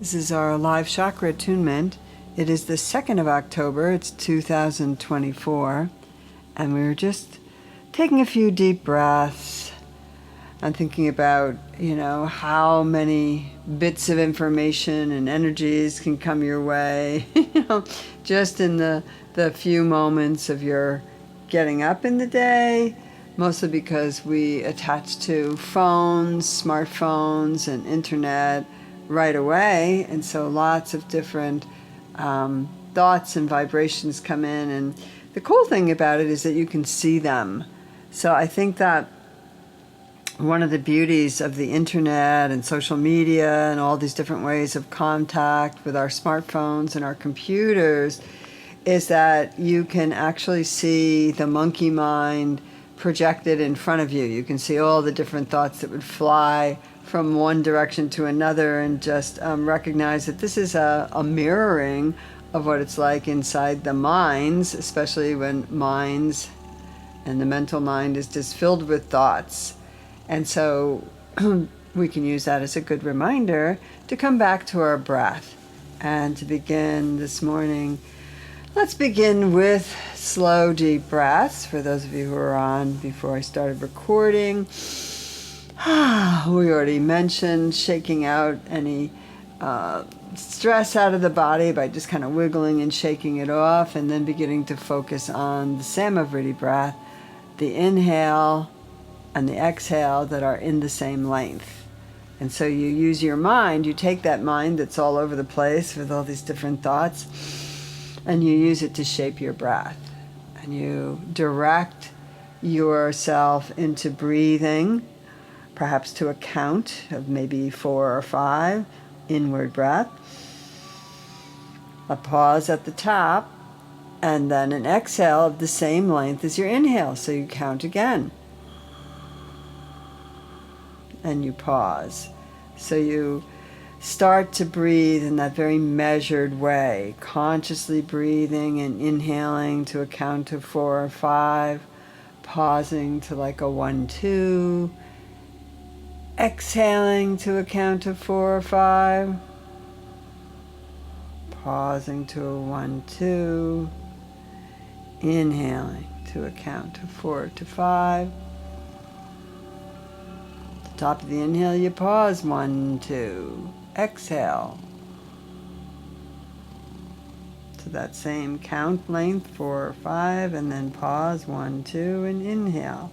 This is our live chakra attunement. It is the 2nd of October, it's 2024, and we're just taking a few deep breaths and thinking about, how many bits of information and energies can come your way, just in the few moments of your getting up in the day, mostly because we attach to phones, smartphones, and internet right away, and so lots of different thoughts and vibrations come in, and the cool thing about it is that you can see them. So I think that one of the beauties of the internet and social media and all these different ways of contact with our smartphones and our computers is that you can actually see the monkey mind projected in front of you. You can see all the different thoughts that would fly from one direction to another, and just recognize that this is a mirroring of what it's like inside the minds, especially when minds and the mental mind is just filled with thoughts. And so we can use that as a good reminder to come back to our breath. And to begin this morning, let's begin with slow, deep breaths. For those of you who are on before I started recording, we already mentioned shaking out any stress out of the body by just kind of wiggling and shaking it off, and then beginning to focus on the Samavriti breath, the inhale and the exhale that are in the same length. And so you use your mind, you take that mind that's all over the place with all these different thoughts, and you use it to shape your breath. And you direct yourself into breathing, perhaps to a count of maybe 4 or 5, inward breath, a pause at the top, and then an exhale of the same length as your inhale. So you count again, and you pause. So you start to breathe in that very measured way, consciously breathing and inhaling to a count of 4 or 5, pausing to like a 1, 2, exhaling to a count of 4 or 5, pausing to a 1, 2, inhaling to a count of 4 to 5. At the top of the inhale, you pause, 1, 2, exhale to that same count length, 4 or 5, and then pause, 1, 2, and inhale.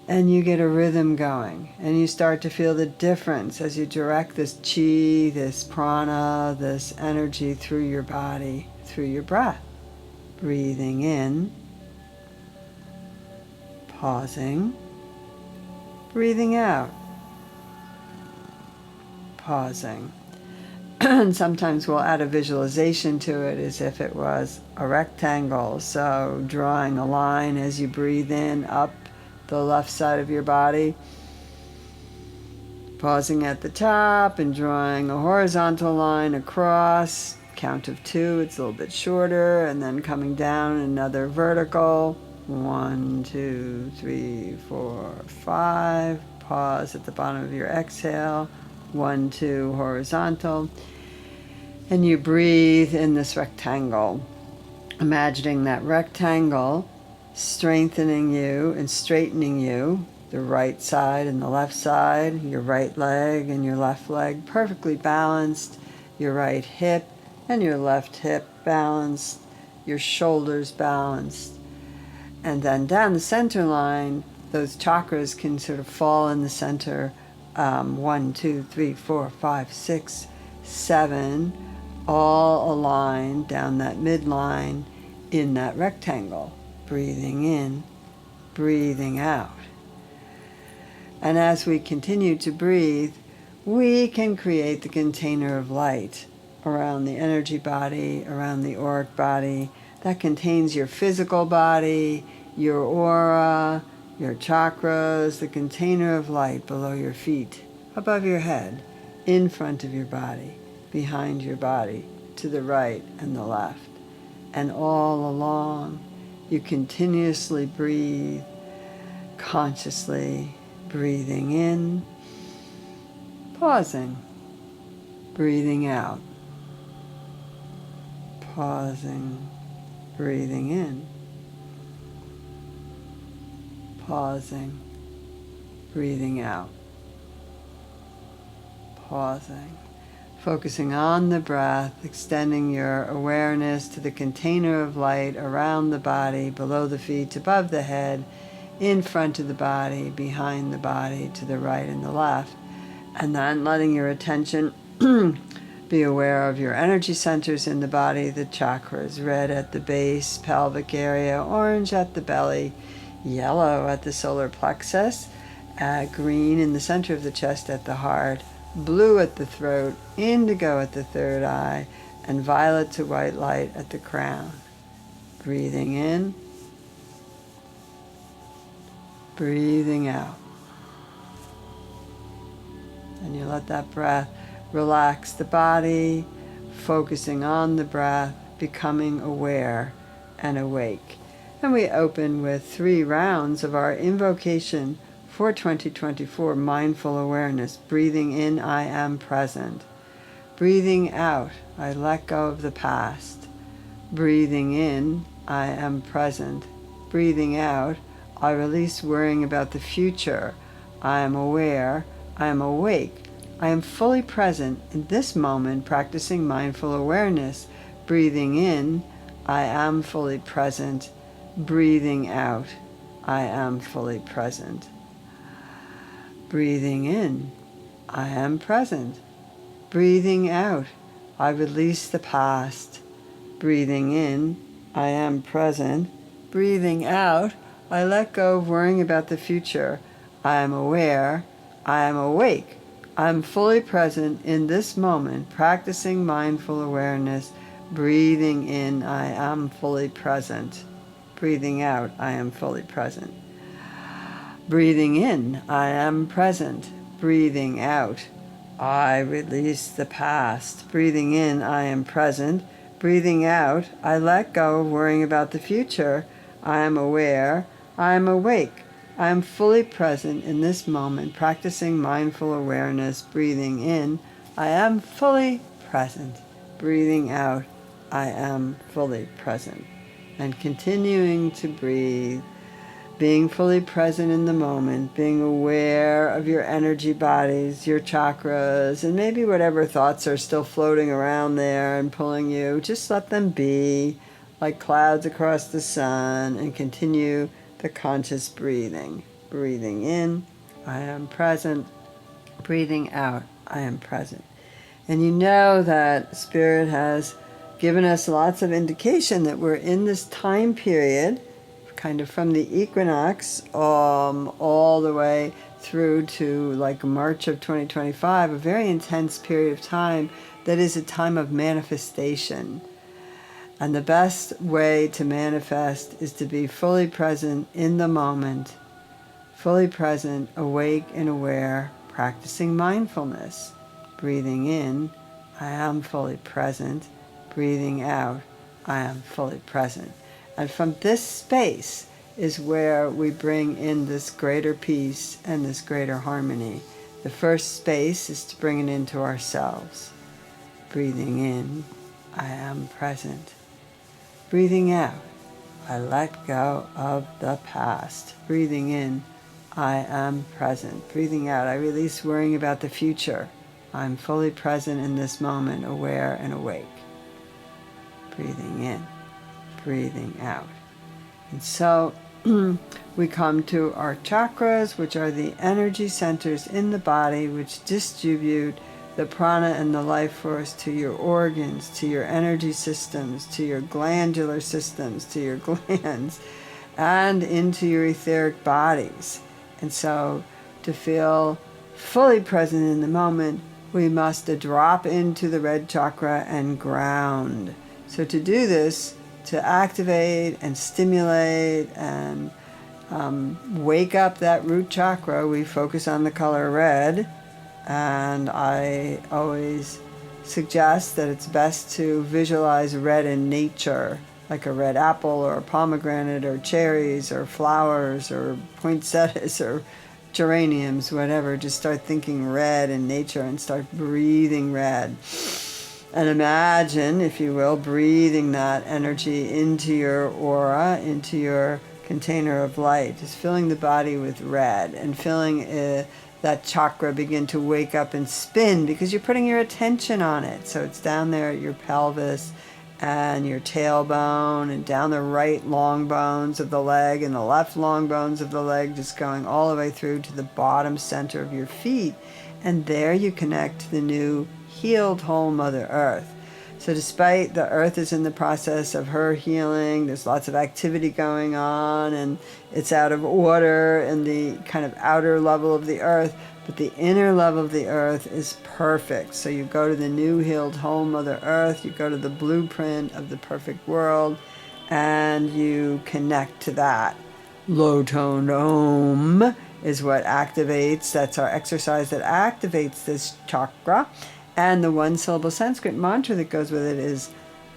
And you get a rhythm going, and you start to feel the difference as you direct this chi, this prana, this energy through your body, through your breath. Breathing in, pausing, breathing out, pausing. And sometimes we'll add a visualization to it as if it was a rectangle. So drawing a line as you breathe in up the left side of your body, pausing at the top and drawing a horizontal line across, count of 2, it's a little bit shorter, and then coming down another vertical, 1, 2, 3, 4, 5, pause at the bottom of your exhale, 1, 2, horizontal, and you breathe in this rectangle, imagining that rectangle strengthening you and straightening you, the right side and the left side, your right leg and your left leg perfectly balanced, your right hip and your left hip balanced, your shoulders balanced. And then down the center line, those chakras can sort of fall in the center, 1, 2, 3, 4, 5, 6, 7, all aligned down that midline in that rectangle. Breathing in, breathing out. And as we continue to breathe, we can create the container of light around the energy body, around the auric body, that contains your physical body, your aura, your chakras, the container of light below your feet, above your head, in front of your body, behind your body, to the right and the left, and all along. You continuously breathe, consciously breathing in, pausing, breathing out, pausing, breathing in, pausing, breathing out, pausing, focusing on the breath, extending your awareness to the container of light around the body, below the feet, above the head, in front of the body, behind the body, to the right and the left. And then letting your attention be aware of your energy centers in the body, the chakras, red at the base, pelvic area, orange at the belly, yellow at the solar plexus, green in the center of the chest at the heart, blue at the throat, indigo at the third eye, and violet to white light at the crown. Breathing in, breathing out. And you let that breath relax the body, focusing on the breath, becoming aware and awake. And we open with 3 rounds of our invocation for 2024 mindful awareness. Breathing in, I am present. Breathing out, I let go of the past. Breathing in, I am present. Breathing out, I release worrying about the future. I am aware, I am awake. I am fully present in this moment, practicing mindful awareness. Breathing in, I am fully present. Breathing out, I am fully present. Breathing in, I am present. Breathing out, I release the past. Breathing in, I am present. Breathing out, I let go of worrying about the future. I am aware, I am awake. I am fully present in this moment, practicing mindful awareness. Breathing in, I am fully present. Breathing out, I am fully present. Breathing in, I am present. Breathing out, I release the past. Breathing in, I am present. Breathing out, I let go of worrying about the future. I am aware, I am awake. I am fully present in this moment, practicing mindful awareness. Breathing in, I am fully present. Breathing out, I am fully present. And continuing to breathe, being fully present in the moment, being aware of your energy bodies, your chakras, and maybe whatever thoughts are still floating around there and pulling you, just let them be like clouds across the sun, and continue the conscious breathing. Breathing in, I am present. Breathing out, I am present. And you know that Spirit has given us lots of indication that we're in this time period, kind of from the equinox all the way through to like March of 2025, a very intense period of time that is a time of manifestation. And the best way to manifest is to be fully present in the moment, fully present, awake and aware, practicing mindfulness. Breathing in, I am fully present. Breathing out, I am fully present. And from this space is where we bring in this greater peace and this greater harmony. The first space is to bring it into ourselves. Breathing in, I am present. Breathing out, I let go of the past. Breathing in, I am present. Breathing out, I release worrying about the future. I'm fully present in this moment, aware and awake. Breathing in, breathing out. And so we come to our chakras, which are the energy centers in the body which distribute the prana and the life force to your organs, to your energy systems, to your glandular systems, to your glands, and into your etheric bodies. And so to feel fully present in the moment, we must drop into the red chakra and ground. So to do this, to activate and stimulate and wake up that root chakra, we focus on the color red. And I always suggest that it's best to visualize red in nature, like a red apple or a pomegranate or cherries or flowers or poinsettias or geraniums, whatever. Just start thinking red in nature and start breathing red. And imagine, if you will, breathing that energy into your aura, into your container of light. Just filling the body with red and feeling that chakra begin to wake up and spin because you're putting your attention on it. So it's down there at your pelvis and your tailbone and down the right long bones of the leg and the left long bones of the leg, just going all the way through to the bottom center of your feet. And there you connect to the new healed whole Mother Earth. So despite the Earth is in the process of her healing, there's lots of activity going on and it's out of order in the kind of outer level of the Earth, but the inner level of the Earth is perfect. So you go to the new healed whole Mother Earth, you go to the blueprint of the perfect world, and you connect to that. Low-toned Om is what activates, that's our exercise that activates this chakra. And the one-syllable Sanskrit mantra that goes with it is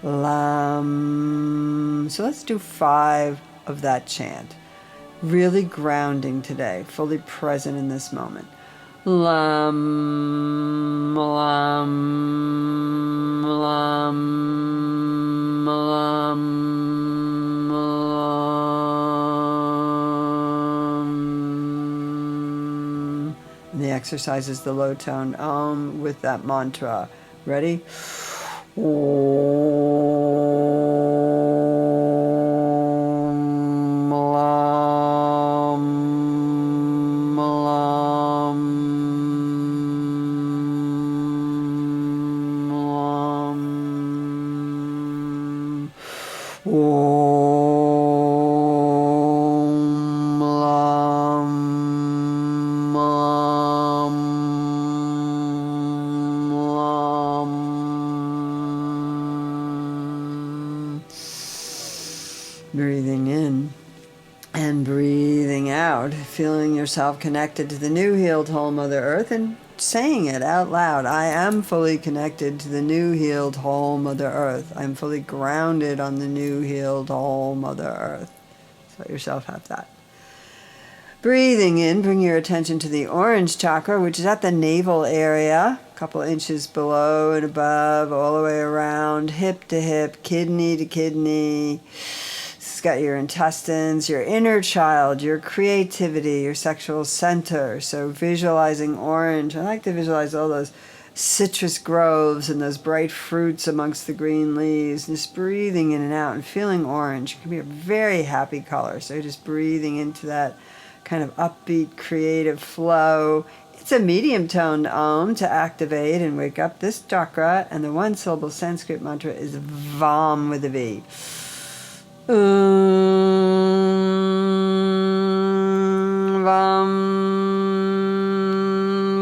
Lam. So let's do 5 of that chant. Really grounding today, fully present in this moment. Lam, lam, lam, lam, lam. And the exercise is the low tone Om with that mantra. Ready? Om, lam, lam, lam. Om, lam, lam, lam. Breathing in and breathing out, feeling yourself connected to the new healed whole Mother Earth and saying it out loud. I am fully connected to the new healed whole Mother Earth. I'm fully grounded on the new healed whole Mother Earth. So let yourself have that. Breathing in, bring your attention to the orange chakra, which is at the navel area, a couple inches below and above, all the way around, hip to hip, kidney to kidney. It's got your intestines, your inner child, your creativity, your sexual center. So visualizing orange. I like to visualize all those citrus groves and those bright fruits amongst the green leaves. Just breathing in and out and feeling orange. It can be a very happy color. So just breathing into that kind of upbeat, creative flow. It's a medium toned Om to activate and wake up this chakra. And the one syllable Sanskrit mantra is Vam with a V. Vam,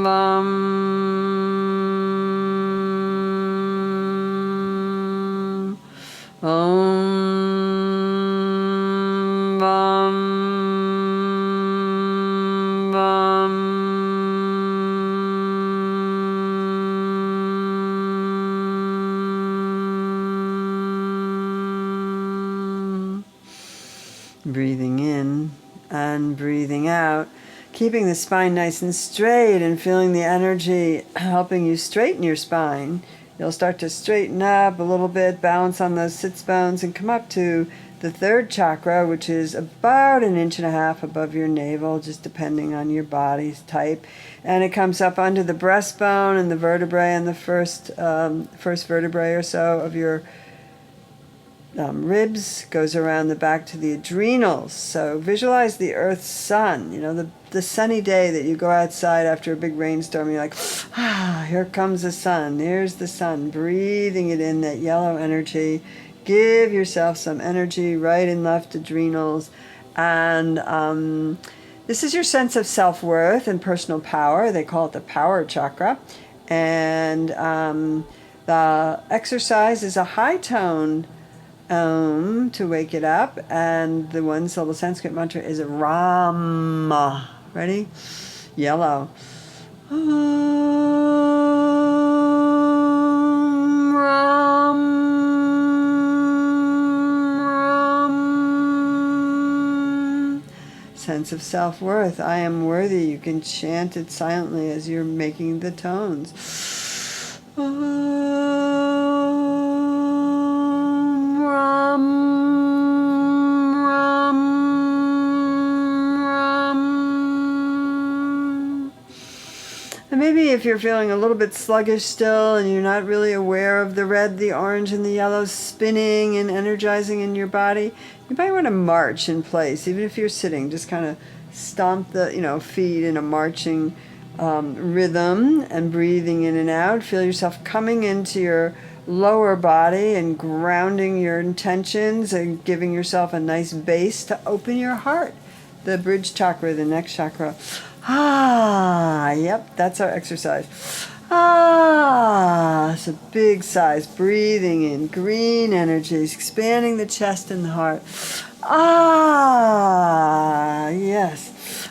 vam. Om, vam, vam. Breathing in and breathing out, keeping the spine nice and straight and feeling the energy helping you straighten your spine. You'll start to straighten up a little bit, balance on those sits bones, and come up to the third chakra, which is about 1.5 inches above your navel, just depending on your body's type. And it comes up under the breastbone and the vertebrae and the first vertebrae or so of your ribs, goes around the back to the adrenals. So visualize the earth's sun, the sunny day that you go outside after a big rainstorm. You're like, here comes the sun. Here's the sun. Breathing it in, that yellow energy. Give yourself some energy, right and left adrenals. And this is your sense of self-worth and personal power. They call it the power chakra. And the exercise is a high-toned Om to wake it up, and the one syllable Sanskrit mantra is Ram. Ready? Yellow. Om, Ram, Ram. sense of self-worth. I am worthy. You can chant it silently as you're making the tones. Ram, ram, ram. And maybe if you're feeling a little bit sluggish still and you're not really aware of the red, the orange, and the yellow spinning and energizing in your body, you might want to march in place. Even if you're sitting, just kind of stomp the feet in a marching rhythm and breathing in and out. Feel yourself coming into your lower body and grounding your intentions and giving yourself a nice base to open your heart. The bridge chakra, the next chakra. Yep, that's our exercise. It's a big size. Breathing in green energies, expanding the chest and the heart. Yes.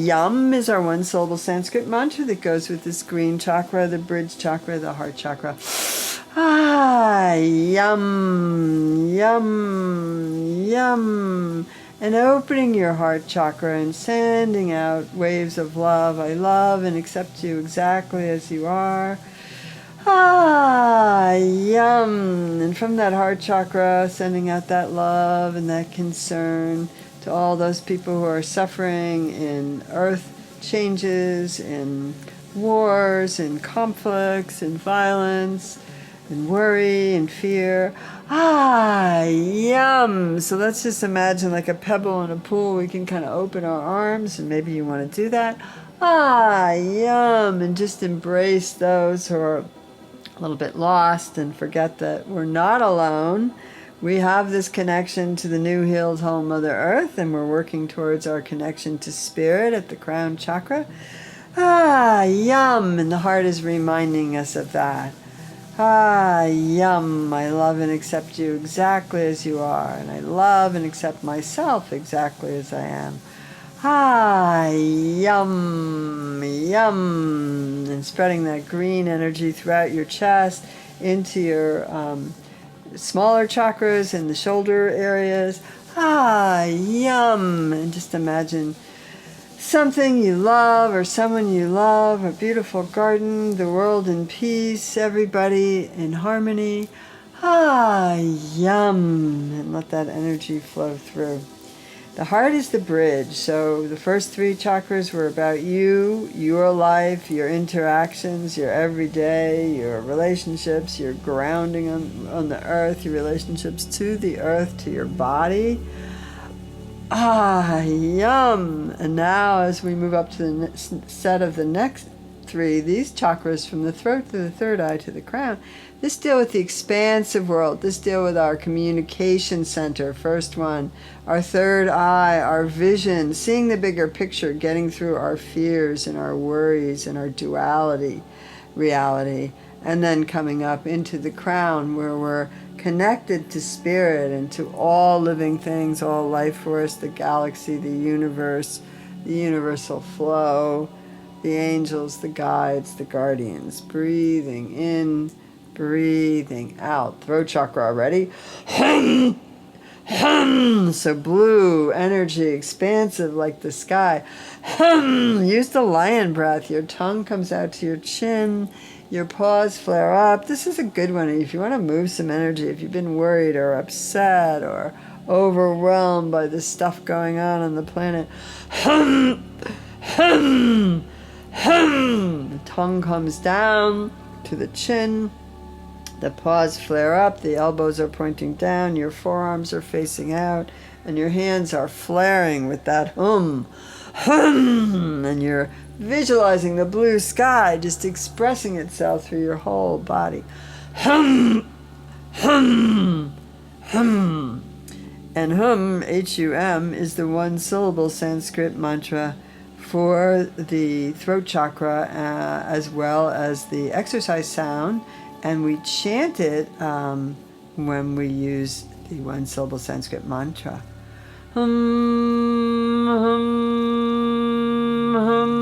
Yum is our one syllable Sanskrit mantra that goes with this green chakra, the bridge chakra, the heart chakra. Yum, yum, yum. And opening your heart chakra and sending out waves of love. I love and accept you exactly as you are. Yum. And from that heart chakra, sending out that love and that concern to all those people who are suffering in earth changes, in wars, in conflicts, in violence, in worry, and fear. Yum. So let's just imagine like a pebble in a pool. We can kind of open our arms, and maybe you want to do that. Yum. And just embrace those who are a little bit lost and forget that we're not alone. We have this connection to the new healed whole Mother Earth, and we're working towards our connection to Spirit at the crown chakra. Yum. And the heart is reminding us of that. Yum. I love and accept you exactly as you are, and I love and accept myself exactly as I am. Yum, yum. And spreading that green energy throughout your chest into your smaller chakras and the shoulder areas. Yum. And just imagine something you love or someone you love, a beautiful garden, the world in peace, everybody in harmony. Yum. And let that energy flow through. The heart is the bridge. So the first three chakras were about you, your life, your interactions, your everyday, your relationships, your grounding on the earth, your relationships to the earth, to your body. Yum. And now as we move up to the set of the next three, these chakras from the throat to the third eye to the crown, this deal with the expansive world. This deal with our communication center, first one, our third eye, our vision, seeing the bigger picture, getting through our fears and our worries and our duality reality, and then coming up into the crown where we're connected to Spirit and to all living things, all life force, the galaxy, the universe, the universal flow, the angels, the guides, the guardians. Breathing in, breathing out. Throat chakra, ready? Hum, hum. So blue energy, expansive like the sky. Hum. Use the lion breath. Your tongue comes out to your chin. Your paws flare up. This is a good one. If you want to move some energy, if you've been worried or upset or overwhelmed by the stuff going on the planet. Hum, hum, hum. The tongue comes down to the chin. The paws flare up. The elbows are pointing down. Your forearms are facing out. And your hands are flaring with that hum. Hum. And you're visualizing the blue sky just expressing itself through your whole body. Hum, hum, hum. And hum, H-U-M, is the one syllable Sanskrit mantra for the throat chakra as well as the exercise sound. And we chant it when we use the one syllable Sanskrit mantra. Hum, hum, hum.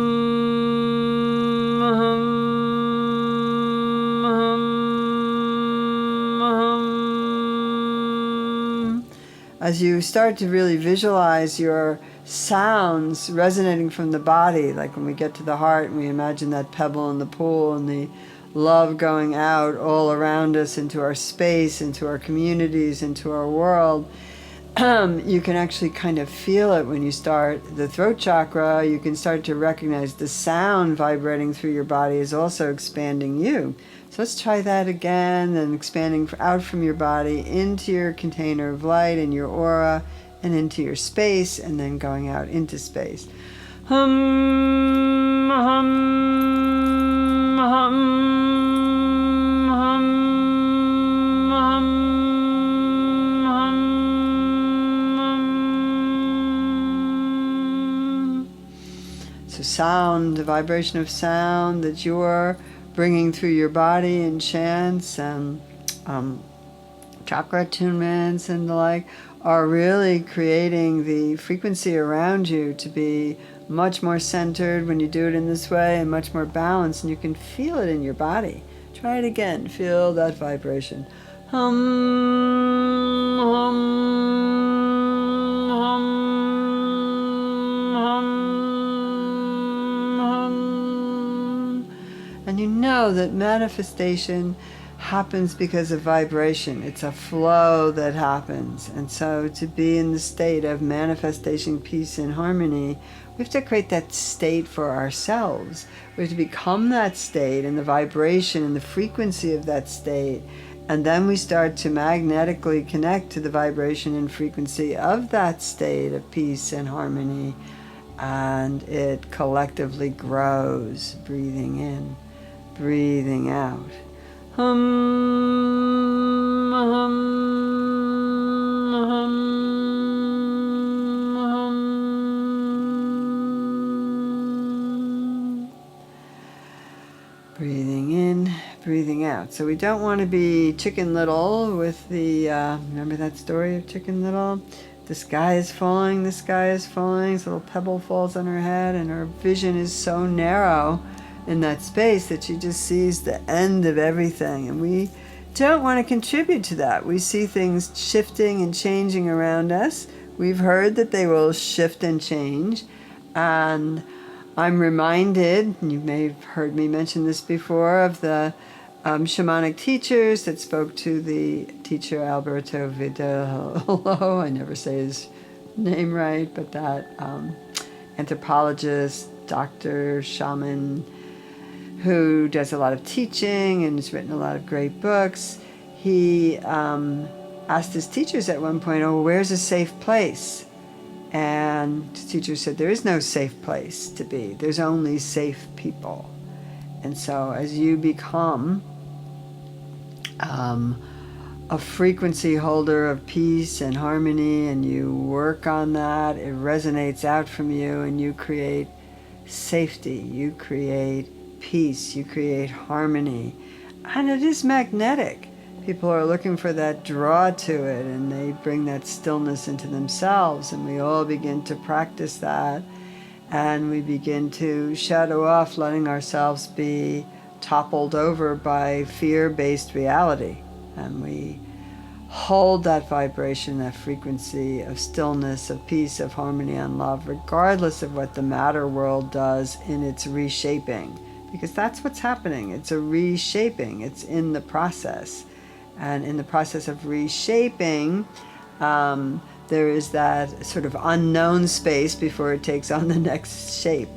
as you start to really visualize your sounds resonating from the body, like when we get to the heart and we imagine that pebble in the pool and the love going out all around us into our space, into our communities, into our world, you can actually kind of feel it when you start the throat chakra. You can start to recognize the sound vibrating through your body is also expanding you. So let's try that again, and expanding out from your body into your container of light and your aura and into your space, and then going out into space. Hum, hum, hum, hum, hum, hum, hum. So sound, the vibration of sound that you're bringing through your body in chants and chakra attunements and the like are really creating the frequency around you to be much more centered when you do it in this way, and much more balanced, and you can feel it in your body. Try it again. Feel that vibration. Hum, hum, hum, hum, hum. And you know that manifestation happens because of vibration. It's a flow that happens. And so to be in the state of manifestation, peace, and harmony, we have to create that state for ourselves. We have to become that state and the vibration and the frequency of that state. And then we start to magnetically connect to the vibration and frequency of that state of peace and harmony. And it collectively grows, breathing in, breathing out. Hum, hum, hum, hum. Breathing in, breathing out. So we don't want to be Chicken Little with the, remember that story of Chicken Little? The sky is falling, this little pebble falls on her head, and her vision is so narrow in that space that she just sees the end of everything. And we don't want to contribute to that. We see things shifting and changing around us. We've heard that they will shift and change. And I'm reminded, and you may have heard me mention this before, of the shamanic teachers that spoke to the teacher Alberto Vidal. I never say his name right, but that anthropologist, doctor, shaman, who does a lot of teaching and has written a lot of great books. He asked his teachers at one point, oh, where's a safe place? And his teacher said, there is no safe place to be. There's only safe people. And so as you become a frequency holder of peace and harmony, and you work on that, it resonates out from you, and you create safety, you create peace, you create harmony, and it is magnetic. People are looking for that draw to it, and they bring that stillness into themselves, and we all begin to practice that, and we begin to shadow off letting ourselves be toppled over by fear-based reality, and we hold that vibration, that frequency of stillness, of peace, of harmony and love, regardless of what the matter world does in its reshaping. Because that's what's happening. It's a reshaping. It's in the process. And in the process of reshaping, there is that sort of unknown space before it takes on the next shape.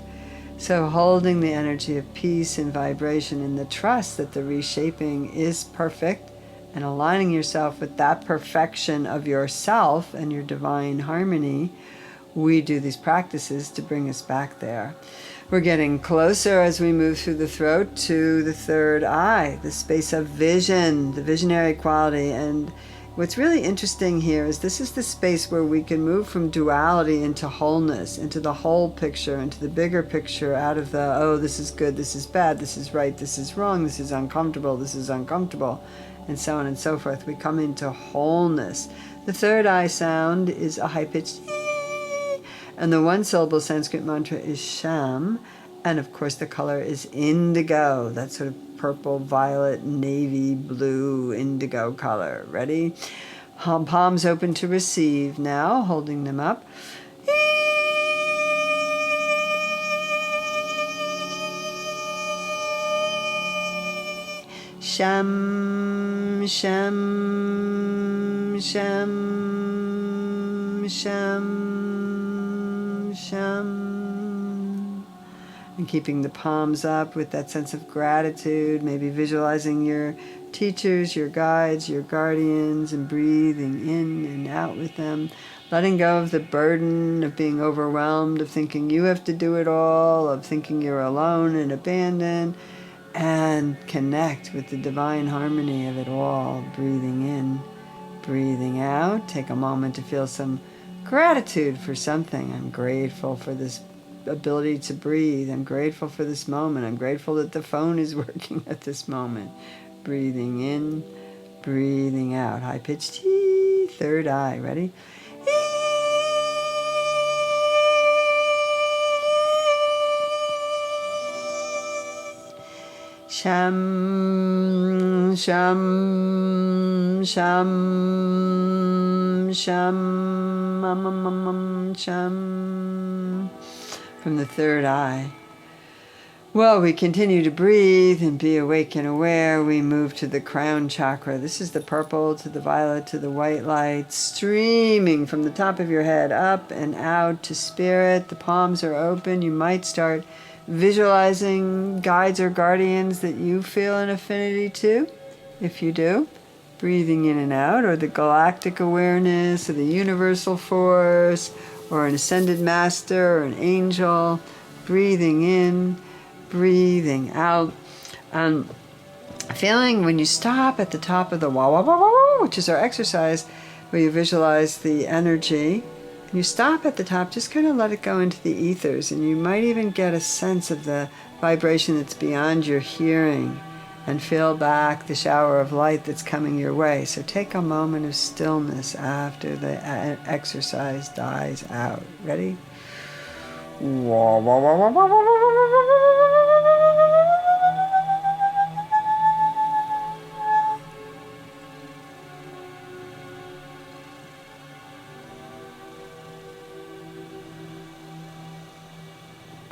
So holding the energy of peace and vibration in the trust that the reshaping is perfect, and aligning yourself with that perfection of yourself and your divine harmony, we do these practices to bring us back there. We're getting closer as we move through the throat to the third eye, the space of vision, the visionary quality. And what's really interesting here is this is the space where we can move from duality into wholeness, into the whole picture, into the bigger picture, out of the, oh, this is good, this is bad, this is right, this is wrong, this is uncomfortable, and so on and so forth. We come into wholeness. The third eye sound is a high-pitched ee, and the one-syllable Sanskrit mantra is Sham, and of course the color is indigo, that sort of purple, violet, navy blue, indigo color. Ready? Palms open to receive now, holding them up. Sham, sham, sham, sham, sham. And keeping the palms up with that sense of gratitude, maybe visualizing your teachers, your guides, your guardians, and breathing in and out with them. Letting go of the burden of being overwhelmed, of thinking you have to do it all, of thinking you're alone and abandoned, and connect with the divine harmony of it all. Breathing in, breathing out. Take a moment to feel some gratitude for something. I'm grateful for this ability to breathe. I'm grateful for this moment. I'm grateful that the phone is working at this moment. Breathing in, breathing out. High-pitched T, third eye. Ready? Sham, sham, sham, sham, sham. From the third eye. Well, we continue to breathe and be awake and aware. We move to the crown chakra. This is the purple to the violet to the white light, streaming from the top of your head up and out to spirit. The palms are open. You might start visualizing guides or guardians that you feel an affinity to. If you do, breathing in and out, or the galactic awareness, or the universal force, or an ascended master, or an angel. Breathing in, breathing out, and feeling when you stop at the top of the wah wah wah wah wah, which is our exercise, where you visualize the energy. You stop at the top, just kind of let it go into the ethers, and you might even get a sense of the vibration that's beyond your hearing, and feel back the shower of light that's coming your way. So take a moment of stillness after the exercise dies out. Ready? Wah, wah, wah, wah, wah, wah, wah.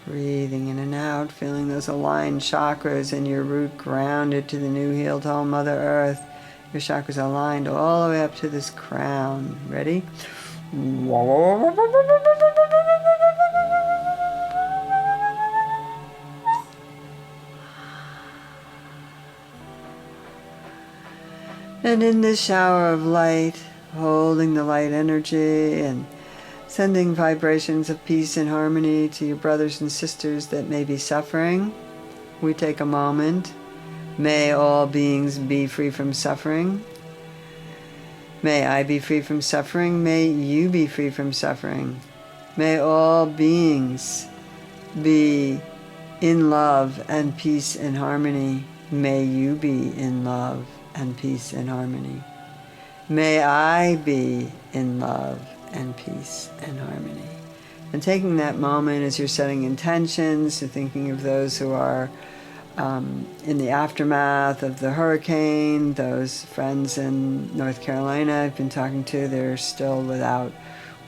Breathing in and out, feeling those aligned chakras and your root grounded to the new healed whole Mother Earth. Your chakras aligned all the way up to this crown. Ready? And in this shower of light, holding the light energy and sending vibrations of peace and harmony to your brothers and sisters that may be suffering, we take a moment. May all beings be free from suffering. May I be free from suffering. May you be free from suffering. May all beings be in love and peace and harmony. May you be in love and peace and harmony. May I be in love and peace and harmony. And taking that moment as you're setting intentions, to thinking of those who are in the aftermath of the hurricane, those friends in North Carolina I've been talking to, they're still without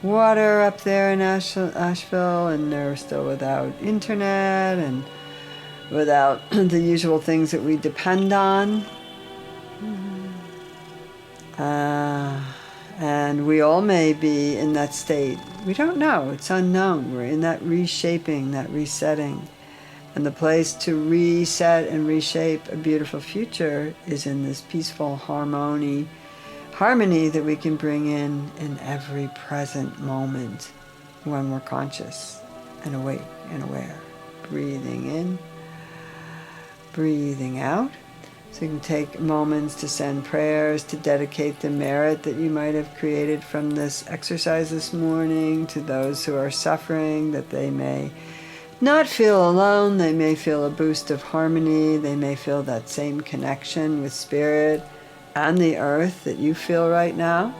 water up there in Asheville, and they're still without internet and without the usual things that we depend on. And we all may be in that state. We don't know. It's unknown. We're in that reshaping, that resetting. And the place to reset and reshape a beautiful future is in this peaceful harmony that we can bring in every present moment when we're conscious and awake and aware. Breathing in, breathing out. So you can take moments to send prayers, to dedicate the merit that you might have created from this exercise this morning to those who are suffering, that they may not feel alone, they may feel a boost of harmony, they may feel that same connection with spirit and the earth that you feel right now.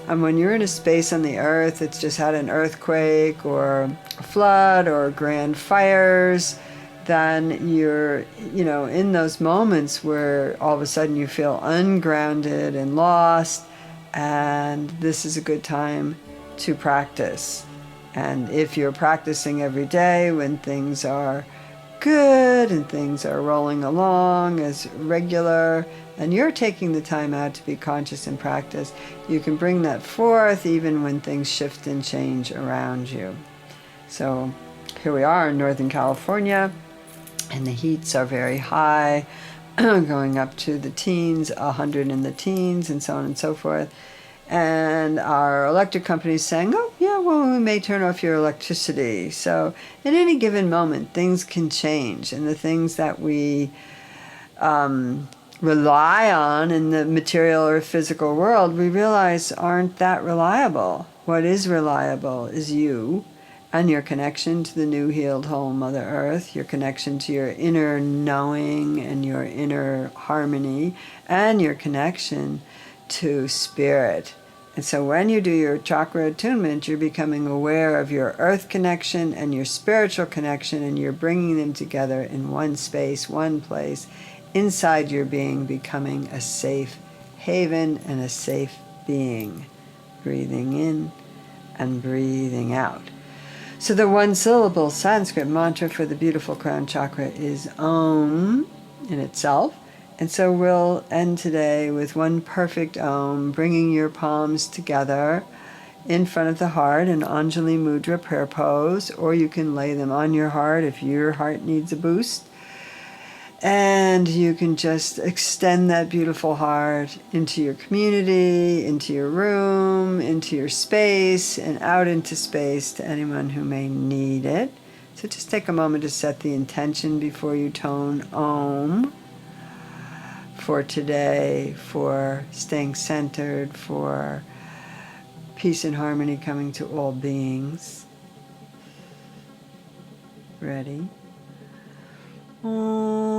And when you're in a space on the earth that's just had an earthquake or a flood or grand fires, then you're, in those moments where all of a sudden you feel ungrounded and lost, And this is a good time to practice. And if you're practicing every day when things are good and things are rolling along as regular, and you're taking the time out to be conscious and practice, you can bring that forth even when things shift and change around you. So here we are in Northern California, and the heats are very high, going up to the teens, 100 in the teens, and so on and so forth. And our electric company is saying, oh, yeah, well, we may turn off your electricity. So at any given moment, things can change. And the things that we rely on in the material or physical world, we realize aren't that reliable. What is reliable is you and your connection to the new healed whole Mother Earth, your connection to your inner knowing and your inner harmony, and your connection to spirit. And so when you do your chakra attunement, you're becoming aware of your earth connection and your spiritual connection, and you're bringing them together in one space, one place, inside your being, becoming a safe haven and a safe being. Breathing in and breathing out. So the one-syllable Sanskrit mantra for the beautiful crown chakra is Om in itself. And so we'll end today with one perfect Om, bringing your palms together in front of the heart in Anjali Mudra prayer pose, or you can lay them on your heart if your heart needs a boost. And you can just extend that beautiful heart into your community, into your room, into your space, and out into space to anyone who may need it. So just take a moment to set the intention before you tone Om for today, for staying centered, for peace and harmony coming to all beings. Ready? Om.